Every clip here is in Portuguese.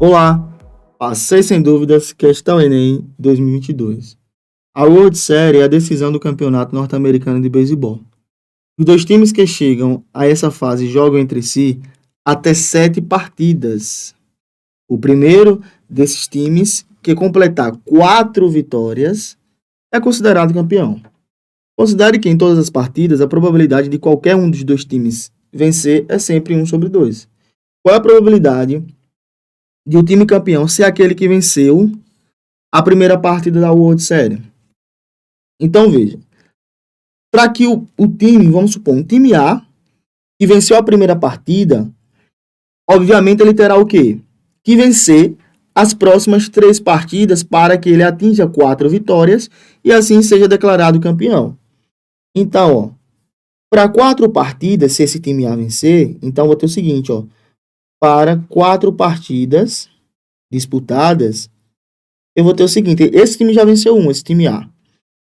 Olá, passei sem dúvidas, questão Enem 2022. A World Series é a decisão do campeonato norte-americano de beisebol. Os dois times que chegam a essa fase jogam entre si até 7 partidas. O primeiro desses times que completar 4 vitórias é considerado campeão. Considere que em todas as partidas a probabilidade de qualquer um dos dois times vencer é sempre 1/2. Qual é a probabilidade de o time campeão ser aquele que venceu a primeira partida da World Series? Então, veja, para que o time, vamos supor, um time A, que venceu a primeira partida, obviamente ele terá o quê? Que vencer as próximas 3 partidas para que ele atinja 4 vitórias e assim seja declarado campeão. Então, ó, para 4 partidas, se esse time A vencer, então vou ter o seguinte, ó, para 4 partidas disputadas, eu vou ter o seguinte, esse time já venceu esse time A.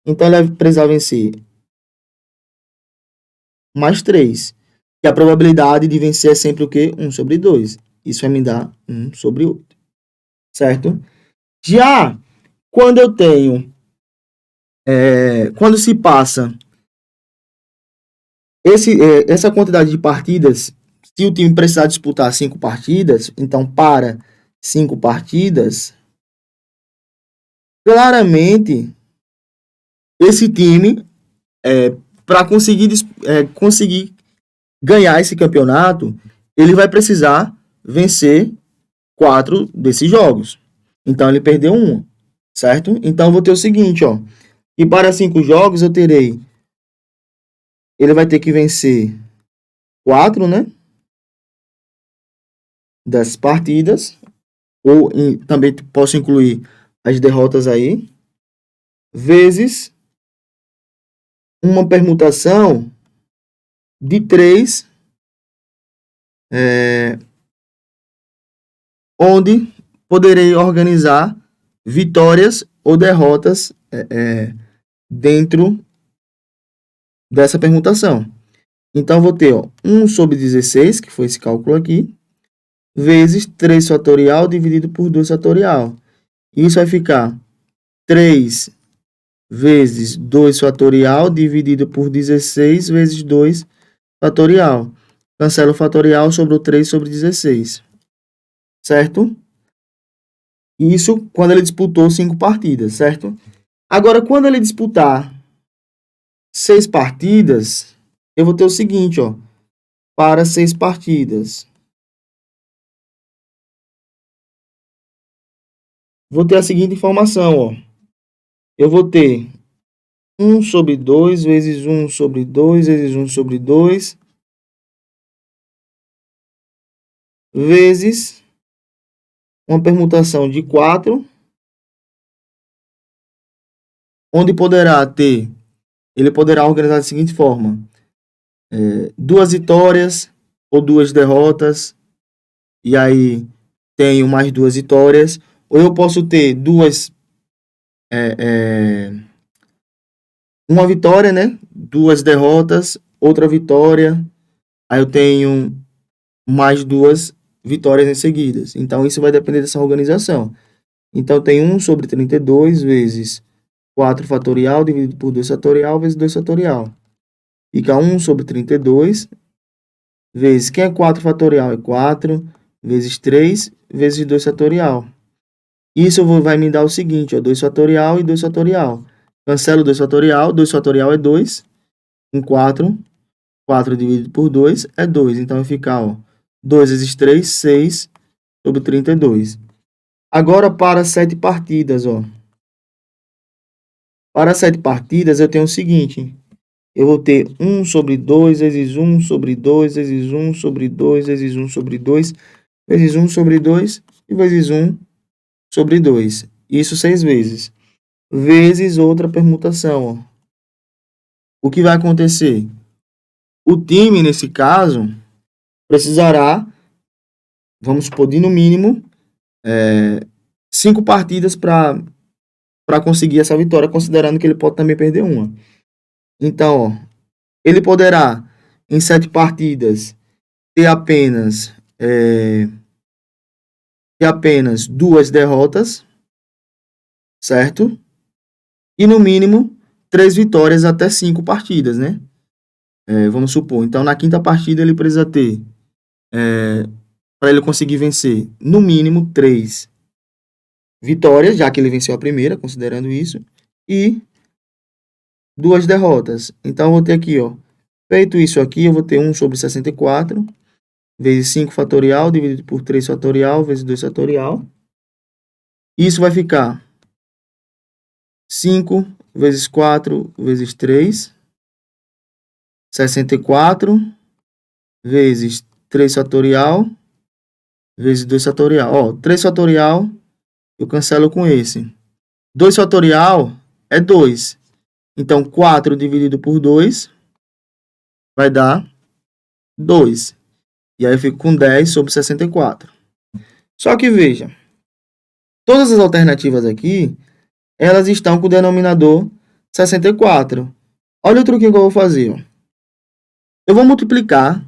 Então ele vai precisar vencer mais 3. E a probabilidade de vencer é sempre o quê? 1/2. Isso vai me dar 1/8. Certo? Já quando eu tenho, quando se passa essa quantidade de partidas, se o time precisar disputar 5 partidas, então para 5 partidas, claramente esse time, para conseguir ganhar esse campeonato, ele vai precisar vencer 4 desses jogos. Então ele perdeu 1, certo? Então eu vou ter o seguinte, ó. E para 5 jogos eu terei, ele vai ter que vencer 4, né? Das partidas, ou também posso incluir as derrotas aí, vezes uma permutação de 3, onde poderei organizar vitórias ou derrotas dentro dessa permutação. Então, vou ter 1/16, que foi esse cálculo aqui, vezes 3 fatorial dividido por 2 fatorial. Isso vai ficar 3 vezes 2 fatorial dividido por 16 vezes 2 fatorial. Cancela o fatorial, sobrou 3/16. Certo? Isso quando ele disputou 5 partidas, certo? Agora, quando ele disputar 6 partidas, eu vou ter o seguinte, ó. Para 6 partidas, vou ter a seguinte informação, ó. Eu vou ter 1/2 vezes 1/2 vezes 1/2 vezes uma permutação de 4, onde ele poderá organizar da seguinte forma: 2 vitórias ou 2 derrotas, e aí tenho mais 2 vitórias, ou eu posso ter uma vitória, né? 2 derrotas, outra vitória, aí eu tenho mais 2 vitórias em seguidas. Então, isso vai depender dessa organização. Então, tem 1/32 vezes 4 fatorial dividido por 2 fatorial vezes 2 fatorial. Fica 1/32 vezes, quem é 4 fatorial? É 4 vezes 3 vezes 2 fatorial. Isso vai me dar o seguinte, ó, 2 fatorial e 2 fatorial. Cancelo 2 fatorial é 2, com 4 dividido por 2 é 2. Então, vai ficar, ó, 2 vezes 3, 6/32. Agora, para 7 partidas, ó. Para 7 partidas, eu tenho o seguinte. Eu vou ter 1/2 vezes 1/2 vezes 1/2 vezes 1/2 vezes 1/2 e vezes 1/2. Isso 6 vezes. Vezes outra permutação, ó. O que vai acontecer? O time, nesse caso, precisará, vamos supor, de no mínimo 5 partidas para conseguir essa vitória, considerando que ele pode também perder uma. Então, ó, ele poderá, em 7 partidas, ter apenas ter apenas 2 derrotas, certo? E no mínimo 3 vitórias até 5 partidas, né? Vamos supor, então na quinta partida ele precisa ter, para ele conseguir vencer, no mínimo 3 vitórias, já que ele venceu a primeira, considerando isso, e 2 derrotas. Então eu vou ter aqui, ó, feito isso aqui, eu vou ter 1 sobre 64, vezes 5 fatorial, dividido por 3 fatorial, vezes 2 fatorial. Isso vai ficar 5 vezes 4 vezes 3, 64, vezes 3 fatorial, vezes 2 fatorial. Ó, 3 fatorial eu cancelo com esse. 2 fatorial é 2. Então, 4 dividido por 2 vai dar 2. E aí eu fico com 10 sobre 64. Só que veja, todas as alternativas aqui, elas estão com o denominador 64. Olha o truquinho que eu vou fazer. Ó. Eu vou multiplicar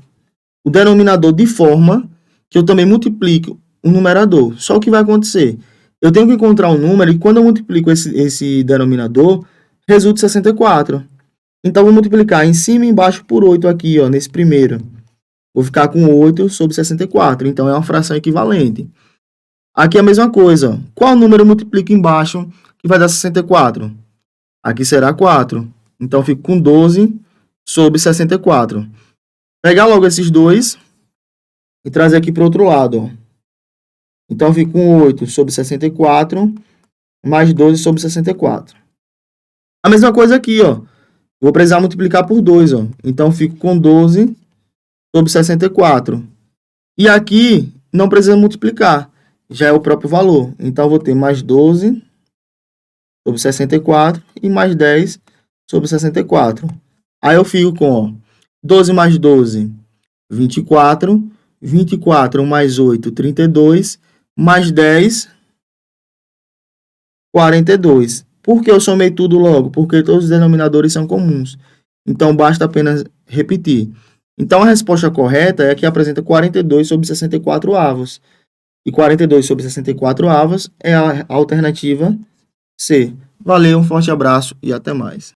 o denominador de forma que eu também multiplico o numerador. Só o que vai acontecer? Eu tenho que encontrar um número e quando eu multiplico esse denominador, resulta 64. Então, eu vou multiplicar em cima e embaixo por 8 aqui, ó, nesse primeiro. Vou ficar com 8 sobre 64. Então, é uma fração equivalente. Aqui é a mesma coisa. Qual número eu multiplico embaixo que vai dar 64? Aqui será 4. Então, eu fico com 12 sobre 64. Pegar logo esses dois e trazer aqui para o outro lado. Ó. Então, eu fico com 8 sobre 64 mais 12 sobre 64. A mesma coisa aqui, ó. Vou precisar multiplicar por 2, ó. Então, eu fico com 12 sobre 64. E aqui, não precisa multiplicar. Já é o próprio valor. Então, eu vou ter mais 12 sobre 64 e mais 10 sobre 64. Aí, eu fico com, ó, 12 mais 12, 24. 24 mais 8, 32. Mais 10, 42. Por que eu somei tudo logo? Porque todos os denominadores são comuns. Então, basta apenas repetir. Então, a resposta correta é a que apresenta 42 sobre 64 avos. E 42 sobre 64 avos é a alternativa C. Valeu, um forte abraço e até mais.